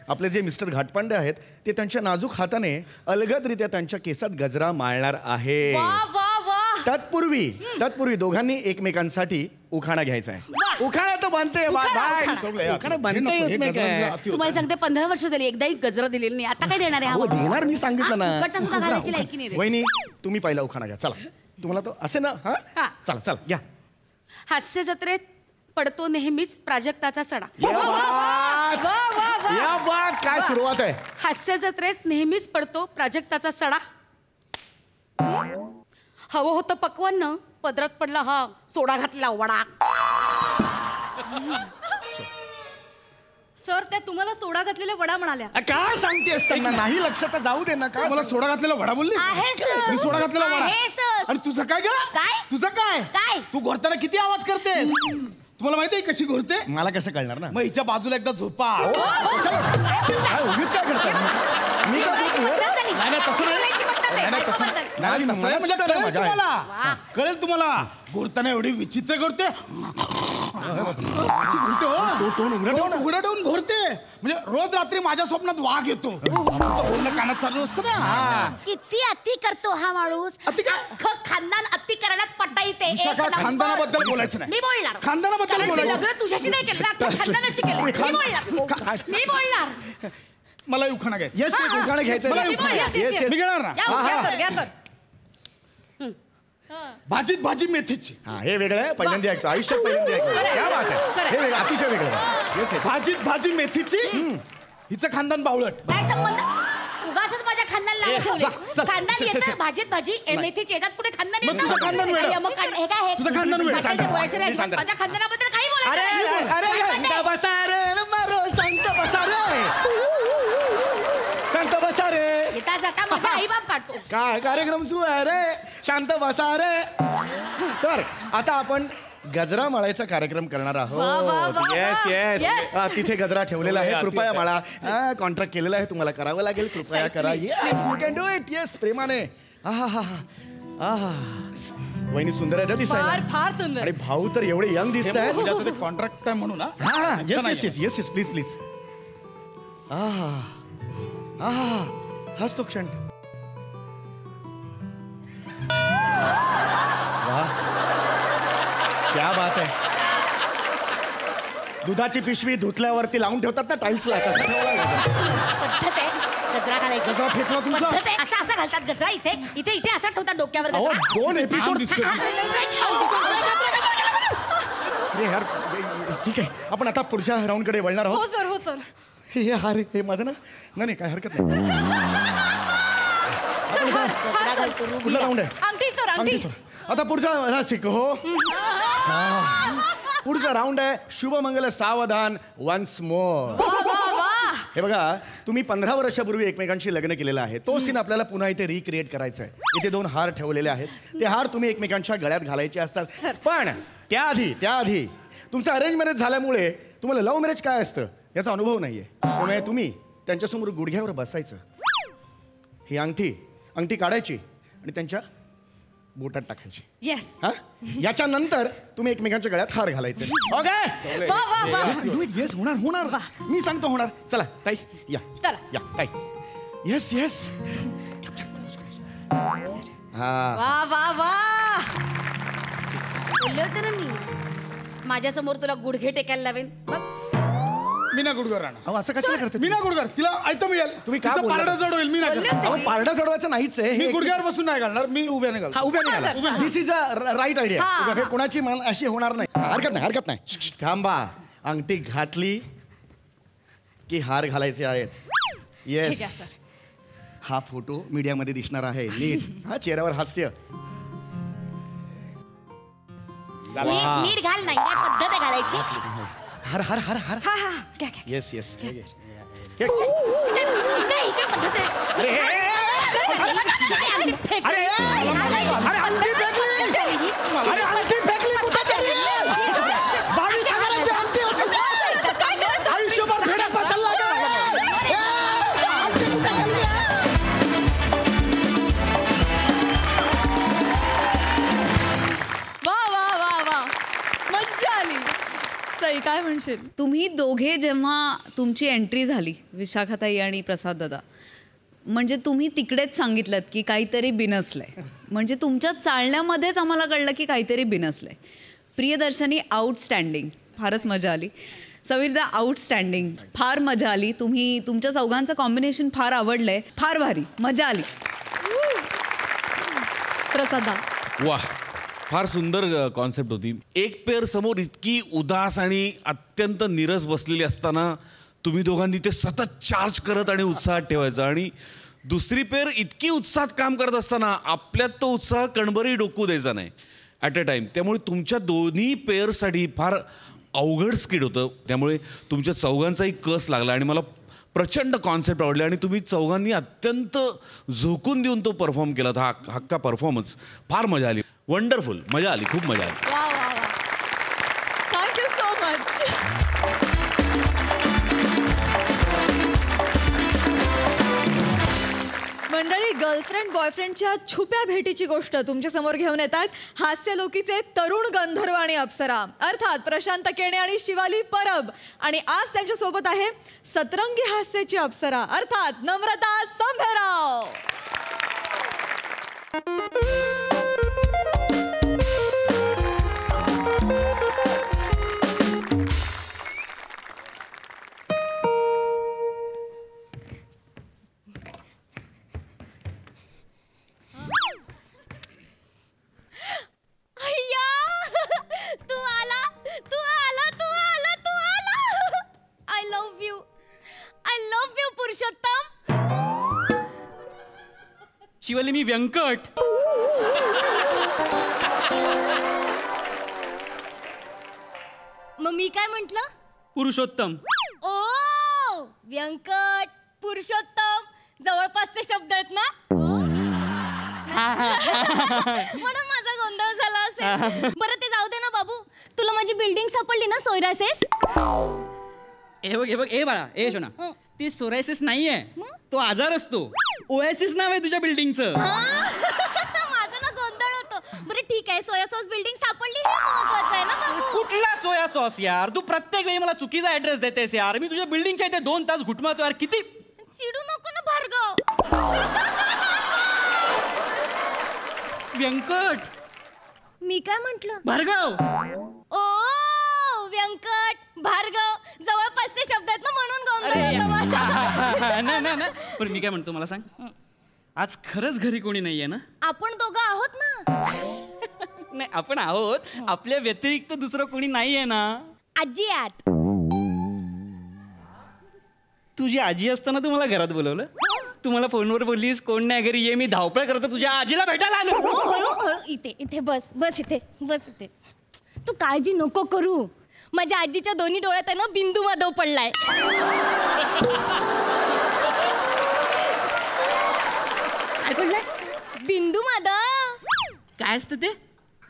आपले जे मिस्टर घाटपांडे आहेत ते त्यांच्या नाजूक हाताने अलगदरित्या त्यांच्या केसात गजरा माळणार आहे. वा वा वा. तत्पूर्वी दोघांनी एकमेकांसाठी उखाणा घ्यायचा आहे. उखाणा तर बांधते उखाणा बांधते. तुम्हाला सांगते 15 वर्ष झाली एकदाही गजरा दिलेली नाही. आता काय देणार आहे? देणार मी सांगितलं ना. फुकटचा सुद्धा घालायची लायकी नाही रे. वहिनी, तुम्ही पहिला उखाणा घ्या. चला, तुम्हाला तो असे ना. हा, चला चला घ्या. हास्य जत्रेत पडतो नेहमीच प्राजक्ताचा सडा. या बात काय सुरुवात आहे. हास्य जत्रेत नेहमीच पडतो प्राजक्ताचा सडा. हवं होतं पक्वान्न, पदरात पडला हा सोडा घातला वडा. सर त्या तुम्हाला सोडा घातलेल्या वडा म्हणाल्या. काय सांगते असताना नाही लक्षात जाऊ दे ना. काय मला सोडा घातलेला वडा बोलली? आहे सर. मी सोडा घातलेला वडा. आहे सर. आणि तुझं काय ग? काय? तुझं काय? काय? तू घोरताना किती आवाज करतेस? तुम्हाला माहिती आहे कशी घोरते? मला कसं कळणार ना. मग हिच्या बाजूला एकदा झोपा. काय उगीच काय करता? मी का झोपू? नाही तसं नाही. नाही तसं नाही. तसं नाही म्हणजे कळेल तुम्हाला. कळेल तुम्हाला. घोरताना एवढी विचित्र घोरते. उघडा ठेवून घोरते. म्हणजे रोज रात्री माझ्या स्वप्नात वाघ येतो. बोलणं कानात चालू असतं ना. किती अति करतो हा माणूस. अति काय? खानदान अति करण्यात पट्टा येते. खानदानाबद्दल बोलायचं नाही. मी बोलणार. खानदानाबद्दल बोलायचं. लग्न तुझ्याशी नाही केलं, खानदानाशी केलं. मी बोलणार. मला उखाणा घ्यायचं. येस येस उखाणा घ्यायचं. येस मी घेणार ना. घ्या सर. भाजीत भाजी मेथीची. हा, हे वेगळं आहे. पहिल्यांदा ऐकतो. आयुष्यात पहिल्यांदा ऐकतो. क्या बात आहे. हे वेगळं, अतिशय वेगळं आहे. Yes yes. भाजीत भाजी मेथीची. हिचं खानदान बावळट. काय संबंध? उगाचच माझ्या खानदान नाव ठेवले. खानदान येतं भाजीत भाजी मेथीची याच्यात पुढे खानदान येतं. तुझं खानदान वेडं. मग हे काय हे? तुझं खानदान वेडं. बोलायचं नाही. माझ्या खानदानाबद्दल काही बोलायचं नाही. शांत बसा रे. येता जाता माझा आई बाप काढतो. काय कार्यक्रम सुरू आहे रे. शांत बसा रे. तर आता आपण गजरा माळायचा कार्यक्रम करणार आहोत. Yes yes. तिथे गजरा ठेवलेला आहे. कृपया माळा. कॉन्ट्रॅक्ट केलेला आहे. तुम्हाला करावं लागेल. कृपया करा. Yes you can do it. Yes प्रेमाने. वहिनी सुंदर आहे दिसायला. फार सुंदर. आणि भाऊ तर एवढे यंग दिसत आहे. म्हणजे आता ते कॉन्ट्रॅक्ट आहे म्हणून. हा yes yes yes yes yes please please. हाच तो क्षण. वाह, क्या बात आहे. दुधाची पिशवी धुतल्यावरती लावून ठेवतात ना टाईल्सला, तसं ठेवला. पद्धत आहे गजरा घालायची. गजरा फेकला तुमचा. पद्धत आहे. असा घालतात गजरा. इथे इथे इथे असा ठेवतात डोक्यावर अहो, गजरा. 2 एपिसोड. अरे यार, ठीक आहे. आपण आता पुढच्या राऊंड कडे वळणार हो आहोत. सर हो सर. हे अरे हे माझं ना. नाही काय हरकत नाही. पुढला राऊंड आहे. अंगठी सर अंगठी. आता पुढचा रसिक हो. पुढचा राऊंड आहे शुभमंगल सावधान वन्स मोर. हे बघा, तुम्ही 15 वर्षापूर्वी एकमेकांशी लग्न केलेलं आहे. तो सीन आपल्याला पुन्हा इथे रिक्रिएट करायचा आहे. इथे 2 हार ठेवलेले आहेत. ते हार तुम्ही एकमेकांच्या गळ्यात घालायचे असतात. पण त्याआधी तुमचं अरेंज मॅरेज झाल्यामुळे तुम्हाला लव्ह मॅरेज काय असतं याचा अनुभव नाहीये. त्यामुळे तुम्ही त्यांच्यासमोर गुडघ्यावर बसायचं. ही अंगठी काढायची आणि त्यांच्या बोटात टाकायची. येस. हा याच्यानंतर तुम्ही एकमेकांच्या गळ्यात हार घालायचे. ओके येस होणार होणार मी सांगतो होणार. चला ताई या चला या ताई. Yes yes. हा वा वा वा बोलले होते ना मी माझ्या समोर तुला गुडघे टेकायला लावेन. मीना गुडगर राणा. अहो असं कशाला करते? मीना गुडगर तिला ऐकतं मिळेल. तुम्ही का तिचं बोलला? पारडं जड होईल. मी नाही करणार. अहो पारडं सोडवायचं नाहीच आहे. मी हे गुडघ्यावर बसून नाही घालणार. मी उभ्याने घालतो. हा उभ्या निघाला. दिस इज अ राईट आयडिया. हे कोणाची मान अशी होणार नाही. हरकत नाही हरकत नाही. थांबा. अंगठी घातली की हार घालायचे आहेत. येस. हा फोटो मीडियामध्ये दिसणार आहे नीट. हा चेहऱ्यावर हास्य. नीट घाल नाही काय पद्धत आहे घालायची. हर हर हर हर. हा हा घ्या येस येस. इथे पद्धत आहे. अरे अंगठी फेकली. अरे अंगठी फेकली कुठेतरी. 22,000ची अंगठी होती. आयुष्यभर फेडत बसायला लागेल. अंगठी कुठे गेली? वा वा वा वा मज्जा आली. सई काय म्हणशील? तुम्ही दोघे जेव्हा तुमची एंट्री झाली विशाखाताई आणि प्रसाद दादा म्हणजे तुम्ही तिकडेच सांगितलं की काहीतरी बिनसलंय. म्हणजे तुमच्या चालण्यामध्येच आम्हाला कळलं की काहीतरी बिनसलंय. प्रियदर्शनी आउटस्टँडिंग फारच मजा आली. समीरदा आउटस्टँडिंग फार मजा आली. तुम्ही तुमच्या चौघांचं कॉम्बिनेशन फार आवडलंय. फार भारी मजा आली. प्रसादा वाह फार सुंदर कॉन्सेप्ट होती. एक पेअर समोर इतकी उदास आणि अत्यंत नीरस बसलेली असताना तुम्ही दोघांनी ते सतत चार्ज करत आणि उत्साहात ठेवायचं आणि दुसरी पेअर इतकी उत्साहात काम करत असताना आपल्यात तो उत्साह कणभरही डोकू द्यायचा नाही ॲट अ टाइम. त्यामुळे तुमच्या दोन्ही पेअरसाठी फार अवघड स्किड होतं. त्यामुळे तुमच्या चौघांचाही कस लागला आणि मला प्रचंड कॉन्सेप्ट आवडले आणि तुम्ही चौघांनी अत्यंत झोकून देऊन तो परफॉर्म केला. हा हक्का परफॉर्मन्स फार मजा आली. वंडरफुल मजा आली. खूप मजा आली. वा वा वा थँक्यू सो मच. मंडळी गर्लफ्रेंड बॉयफ्रेंडच्या छुप्या भेटीची गोष्ट तुमच्या समोर घेऊन येतात हास्यलोकीचे तरुण गंधर्व आणि अप्सरा अर्थात प्रशांत केणे आणि शिवाली परब. आणि आज त्यांच्या सोबत आहे सतरंगी हास्याची अप्सरा अर्थात नम्रता संभेराव. शिवाली मी व्यंकट. मग मी काय म्हंटल? पुरुषोत्तम. ओ व्यंकट पुरुषोत्तम जवळपासचे शब्द आहेत ना. म्हणून माझा गोंधळ झाला असेल. बरं ते जाऊ दे ना बाबू. तुला माझी बिल्डिंग सापडली ना सोयरासेस. हे बघ ए बाळा ए शोना ती सोरायसिस नाहीये तो आजार असतो. ओएसिस नाव आहे तुझ्या बिल्डिंगचं. माझा ना गोंधळ होतो. बरं ठीक आहे सोया सॉस बिल्डिंग सापडली हे महत्वाचं आहे ना बाबू. कुठला सोया सॉस यार तू प्रत्येक वेळी मला चुकीचा ऍड्रेस देतेस यार. मी तुझ्या बिल्डिंगच्या इथे 2 तास घुटमातो यार. किती चिडू नको ना भार्गव. व्यंकट मी काय म्हंटल? भार्गव. ओ व्यंकट भार्गव जवळपासचे शब्द आहेत ना म्हणून गोंधळ होतो माझा. नाही पण मी काय म्हणतो मला सांग आज खरंच घरी कोणी नाहीये ना? आपण दोघं आहोत ना. नाही आपण आहोत. आपल्या व्यतिरिक्त दुसरं कोणी नाहीये ना? आजी आत. तुझी आजी असताना तू मला घरात बोलवलं. तू मला फोनवर बोललीस कोण नाही घरी ये. मी धावपळ करतो तुझ्या आजीला भेटायला आलो. हळू इथे इथे बस इथे बस इथे. तू काळजी नको करू. माझ्या आजीच्या दोन्ही डोळ्यात आहे ना बिंदू माधव पडलाय. काय पडलाय? बिंदू माधव. काय असतं ते?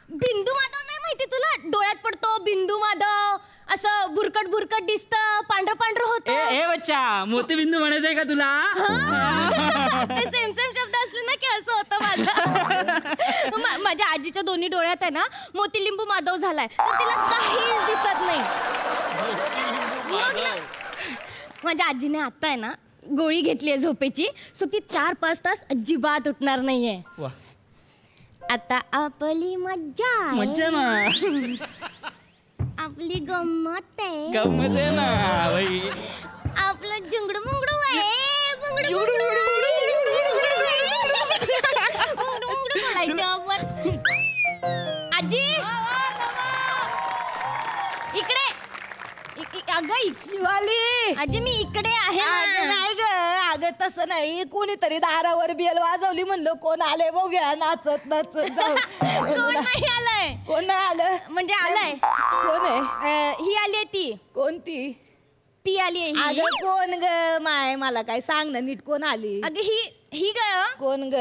बिंदू माधव नाही माहिती तुला? डोळ्यात पडतो बिंदू माधव. असं भुरकट भुरकट दिसतं पांढरं पांढरं होतं. ए बच्चा मोतीबिंदू म्हणायचंय का तुला? ते सेम शब्द असले ना की असं होतं माझं. माझ्या आजीच्या दोन्ही डोळ्यात आहे ना मोतीलिंबू माधव झालाय, तर तिला काहीच दिसत नाही. मग ना, माझ्या आजीने आता आहे ना गोळी घेतली आहे झोपेची, सो ती 4-5 तास अजिबात उठणार नाहीये. आता आपली मज्जा ना, आपली गंमत आहे, गंमत आहे ना बाई. आपलं जुंगडू मुंगडू आहे, मुंगडू मुंगडू बोलायचं आपण. आजी इकडे अगं शिवाली, आजी मी इकडे आहे. नाही ग, अगं तसं नाही, कोणीतरी दारावर बेल वाजवली, म्हणलं कोण आले बघूया, नाचत नाचत जाऊ. कोण नाही आलंय? कोण नाही आलं म्हणजे आलंय. कोण आहे? ही आली आहे ती. कोणती? ती आली आहे. अगं कोण ग माय, मला काय सांग ना नीट, कोण आली? अगं ही ग. कोण ग?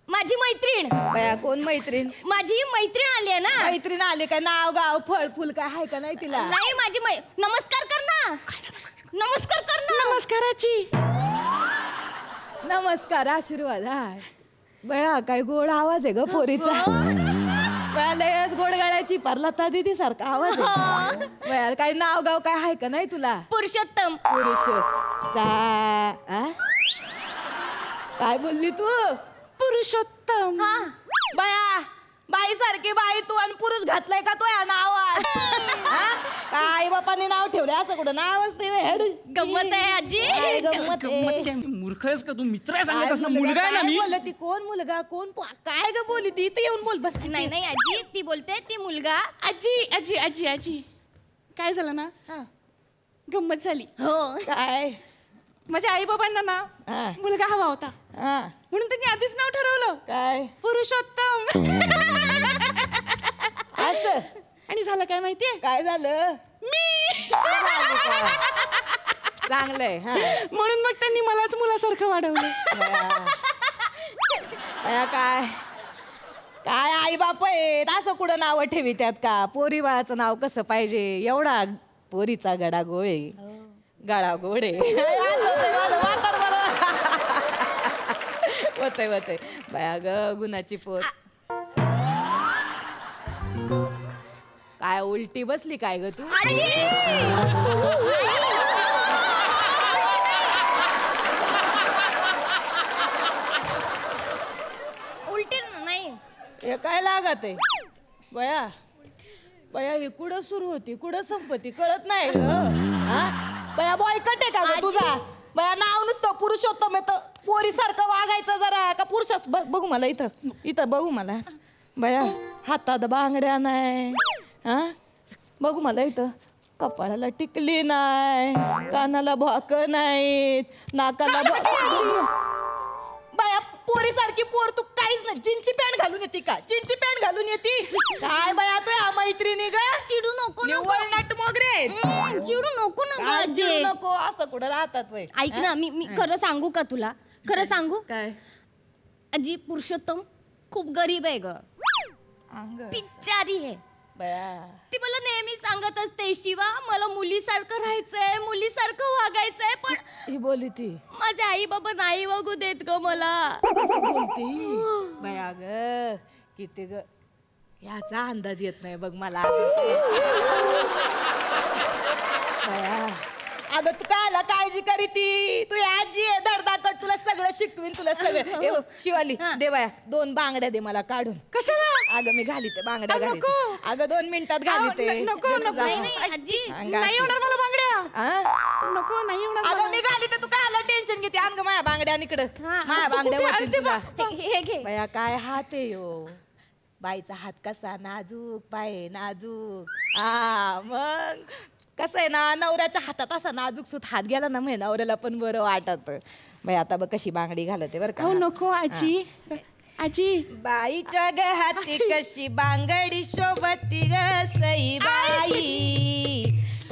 माझी मैत्रीण. बया कोण मैत्रीण? माझी मैत्रीण आली आहे ना. मैत्रीण आली का? नाव गाव फळ फुल काय आहे का नाही तिला? नाही माझी नमस्कार कर ना. नमस्कार कर ना. नमस्काराची नमस्कार, आशीर्वाद आहे. बया काय गोड आवाज आहे ग पोरीचा. बया लयच गोड गाड्याची परलता दिदी सारखा आवाज आहे. बया काय नाव गाव काय आहे का नाही तुला? पुरुषोत्तम. काय बोलली तू? पुरुषोत्तम. बया बाई सारखी बाई तू, आणि पुरुष घातलाय का तो या नावात? आई बापाने नाव ठेवलंय असं कुठं नाव असते? गंमत आहे आजी. गंमत आहे. मूर्ख आहेस का तू? मित्र सांगत ना, मुलगा आहे ना मी. बोलती कोण मुलगा कोण काय ग बोली ती? इथे येऊन बोल बस. नाही नाही आजी, ती बोलते ती मुलगा. आजी आजी आजी आजी काय झालं ना, गंमत झाली. हो काय? माझ्या आई बाबांना ना मुलगा हवा होता, म्हणून त्यांनी आधीच नाव ठरवलं. काय? पुरुषोत्तम. असं. आणि झालं काय माहितीये? काय झालं? मी. चांगलंय. म्हणून मग त्यांनी मलाच मुलासारखं वाढवलं. काय काय आई बाप आहेत असं कुठं नाव ठेवित्यात का? पोरी बाळाचं नाव कसं पाहिजे? एवढा पोरीचा गडा गोळे, गळा गोडे. होतय होतय बाया ग, गुणाची पोर. काय उलटी बसली काय ग तू? उलटी नाही हे काय लागत आहे बया? बया ही कुठं सुरू होती कुठं संपत्ती कळत नाही ग. बया बॉयकट आहे का ग तुझा? बया नाव नुसतं पुरुषोत्तम येतं, पोरी सारखं वागायचं जरा का? पुरुषास बघू मला इथं इथं बघू मला. बया हातात बांगड्या नाही, बघू मला इथं. कपाळाला टिकली नाही, कानाला भोक नाहीत, नाकाला बया पोरी सारखी पोर तू काहीच नाही. जीन्सची पॅन्ट घालून येते का? जीन्सची पॅन्ट घालून येते काय बया? तू या मैत्रिणी ग चिडू नको नट मोगरे, चिडू नको ना चिडू नको. असं कुठं राहतात वय? ऐक ना, मी खरं सांगू का तुला? खरं सांगू काय? आजी पुरुषोत्तम खूप गरीब आहे ग, बिचारी आहे. ती मला नेहमी सांगत असते, शिवा मला मुलीसारखं राहायचंय, मुलीसारखं वागायचंय, पण ही बोली ती माझे आई बाबा नाही वागू देत ग मला. कसं बोलती बया ग? किती ग याचा अंदाज येत नाही बघ मला. बया अगं तू कायला काळजी करी ती? तू आजी आहे धडधाकट, तुला सगळं शिकवीन, तुला सगळं. ए शिवाली दे बाया 2 बांगड्या दे मला काढून. कशाला? अगं मी घालीते बांगड्या घालीते. अगं 2 मिनिटात घालीते. नको नको आजी, नाही होणार मला बांगड्या. नको नाही होणार. अगं मी घालीते, तू कायला टेन्शन घेते? आण ग माझ्या बांगड्या इकडं. माझ्या बांगड्या होतील तुला. हे घे बया काय हात आहे यो? बाईचा हात कसा नाजूक, पाय नाजूक. मग कसं आहे ना, नवऱ्याच्या हातात असा नाजूक सुत हात गेला ना, मग नवऱ्याला पण बरं वाटत. बाई आता बघ कशी बांगडी घालते बरं का. नको आजी. आजी बाईच्या ग हाती कशी बांगडी शोभती ग सई बाई,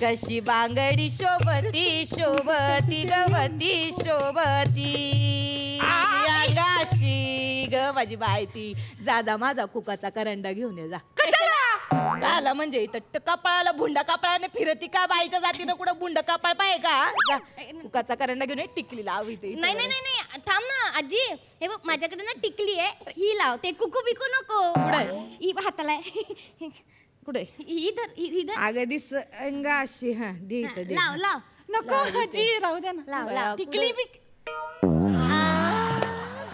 कशी बांगडी शोभती शोभती गवती शोभती अंगाशी ग माझी बाई. ती जा जा माझा कुकाचा करंडा घेऊन ये जा. कशाला? काला म्हणजे इथं कपाळाला भुंडा कपाळाने फिरती का? बाईच्या जातीनं कुठं भुंड कपाळ पाहिजे का? कुकाचा करंडा घेऊन ये, टिकली लाव इथे. नाही नाही नाही थांब ना आजी हे बघ माझ्याकडे ना टिकली आहे ही लाव ते कुकू बिकू नको ही हाताला आहे. कुठे ही धर अगं दिस अंगाशी हा दे इथं दे. लाव लाव नको आजी राहू दे ना. लाव लाव टिकली बिक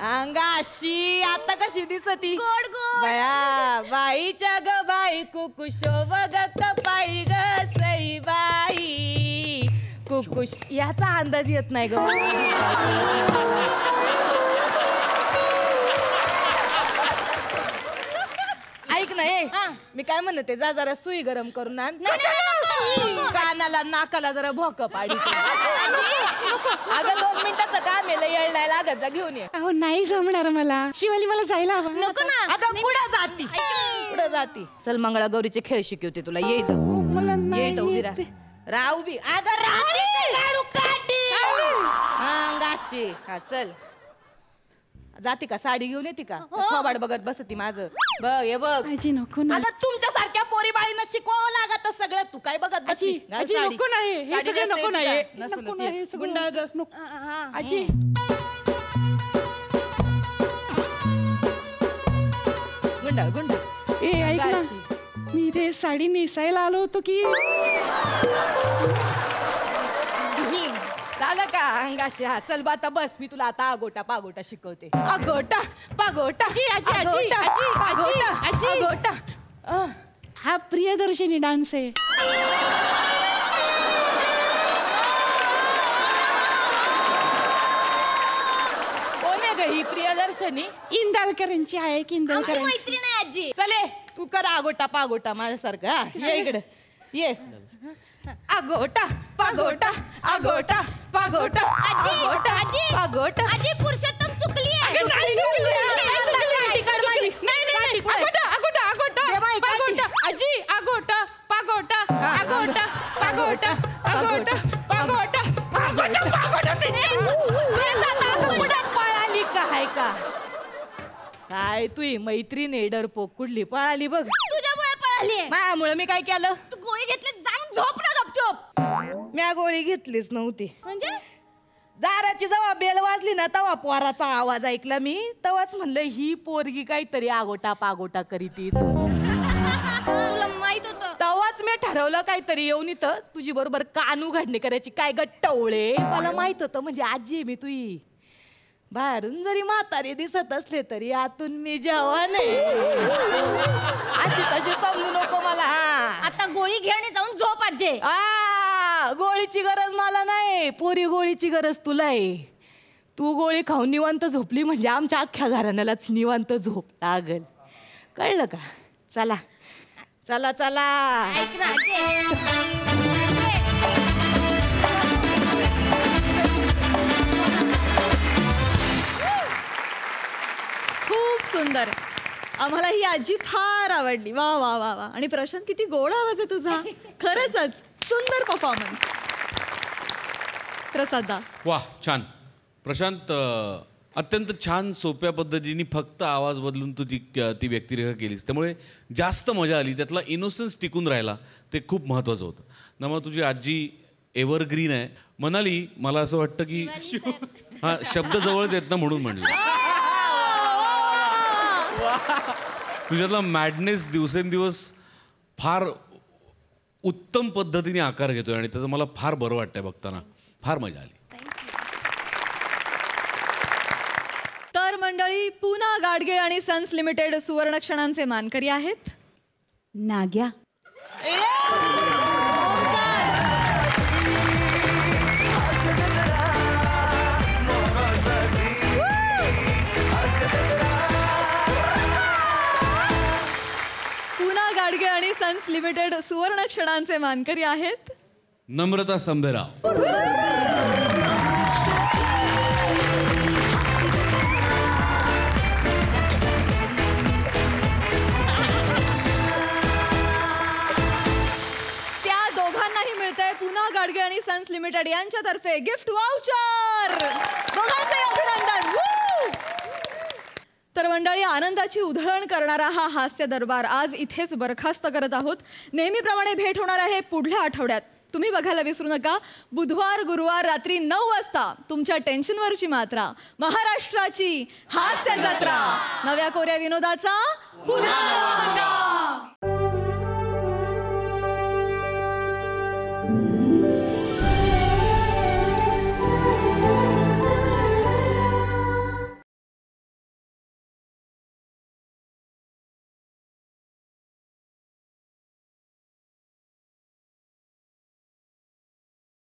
अंगाशी आता कशी दिसती गोड गोड बया बाईच्या ग बाई कुकुशो बघत पायी ग सई बाई कुकुश याचा अंदाज येत नाही ग. ऐक ना मी काय म्हणते जा जरा सुई गरम करून आण. कानाला नाकाला जरा भोक पाडी. अगं 2 मिनिटाचं काम आहे येळ नाही लागत जा घेऊन ये. अहो नाही जमणार मला शिवाली मला जायला हवं. नको ना अगं पुढे जाती चल मंगळागौरीचे खेळ शिकवते तुला ये इथं उभी राहा उभी. अगं अंगाशी हा चल जाती का साडी घेऊन येते का थोबाड बघत बसती माझं बघ हे बघ. आजी नको ना. आता तुमच्या सारख्या पोरी बाळीनं शिकवावं लागत सगळं तू काय बघत बसली. आजी नको नाही हे सगळं नको नाही नको नाही हे सगळं आजी गुंडाळ ए ऐक ना मी इथे साडी नेसायला आलो होतो की झालं का अंगाशी हा चल बा आता बस मी तुला आता आगोटा पागोटा शिकवते. आगोटा पागोटा आगोटा हा प्रियदर्शनी डान्स आहे. कोण आहे ग ही प्रियदर्शनी? इंदालकरांची आहे की इंदालकरांची मैत्रीण आहे आजी. चले तू कर आगोटा पागोटा माझ्यासारखं ये इकडे ये. आगोटा पागोटा आगोटा पागोटा आगोटा पागोटा आजी पुरुषोत्तम चुकली आहे. आजी आगोटा पागोटा आगोटा पागोटा आगोटा पागोटा पळाली काय का काय तू मैत्रीण डरपोक कुठली पळाली बघ. तुझ्यामुळे पळाली माझ्यामुळे मी काय केलं. तू गोळी घेतली जाऊन झोप ना गपचूप. म्या गोळी घेतलीच नव्हती. म्हणजे दाराची जेव्हा बेल वाजली ना तेव्हा पोराचा आवाज ऐकला मी तेव्हाच म्हणलं ही पोरगी काहीतरी आगोटा पागोटा करीत. तुला माहित होतं तेव्हाच मी ठरवलं काहीतरी येऊन इथं तुझी बरोबर कान उघडणी करायची. काय गट्टवळे मला माहित होतं म्हणजे आजी आहे मी तुझी. बाहेरून जरी म्हातारी दिसत असले तरी आतून मी जवान आहे. अशी तशी समजू नको मला. आता गोळी घे आणि जाऊन झोप आजी. गोळीची गरज मला नाही पोरी गोळीची गरज तुला आहे. तू गोळी खाऊन निवांत झोपली म्हणजे आमच्या अख्ख्या घराण्यालाच निवांत झोप लागल कळलं का. चला चला चला ऐक ना आजी. खूप सुंदर. आम्हाला ही आजी फार आवडली. वा वा वा वा. आणि प्रशांत किती गोड आवाज आहे तुझा. खरंच सुंदर परफॉर्मन्स. प्रसादा वा छान प्रशांत अत्यंत छान सोप्या पद्धतीने फक्त आवाज बदलून तू ती व्यक्तिरेखा केलीस त्यामुळे जास्त मजा आली. त्यातला इनोसन्स टिकून राहिला ते खूप महत्त्वाचं होतं ना. मग तुझी आजी एव्हरग्रीन आहे म्हणाली. मला असं वाटतं की हा शब्द जवळच येत ना म्हणून म्हणलं. तुझ्यातला मॅडनेस दिवसेंदिवस फार उत्तम पद्धतीने आकार घेतोय आणि त्याचं मला फार बरं वाटतंय बघताना. फार मजा आली. तर मंडळी पूना गाडगीळ आणि सन्स लिमिटेड सुवर्ण क्षणांचे मानकरी आहेत नाग्या. पूना गाडगीळ आणि सन्स लिमिटेड सुवर्ण क्षणांचे मानकरी आहेत नम्रता संभेराव. त्या दोघांनाही मिळतंय पूना गाडगीळ आणि सन्स लिमिटेड यांच्यातर्फे गिफ्ट वाउचर. दोघांचे अभिनंदन. तर मंडळी आनंदाची उधळण करणारा हा हास्य दरबार आज इथेच बरखास्त करत आहोत. नेहमीप्रमाणे भेट होणार आहे पुढल्या आठवड्यात. तुम्ही बघायला विसरू नका. बुधवार गुरुवार रात्री 9 वाजता तुमच्या टेन्शनवरची मात्रा, महाराष्ट्राची हास्य जत्रा, नव्या कोऱ्या विनोदाचा पुन्हा नवा हंगाम.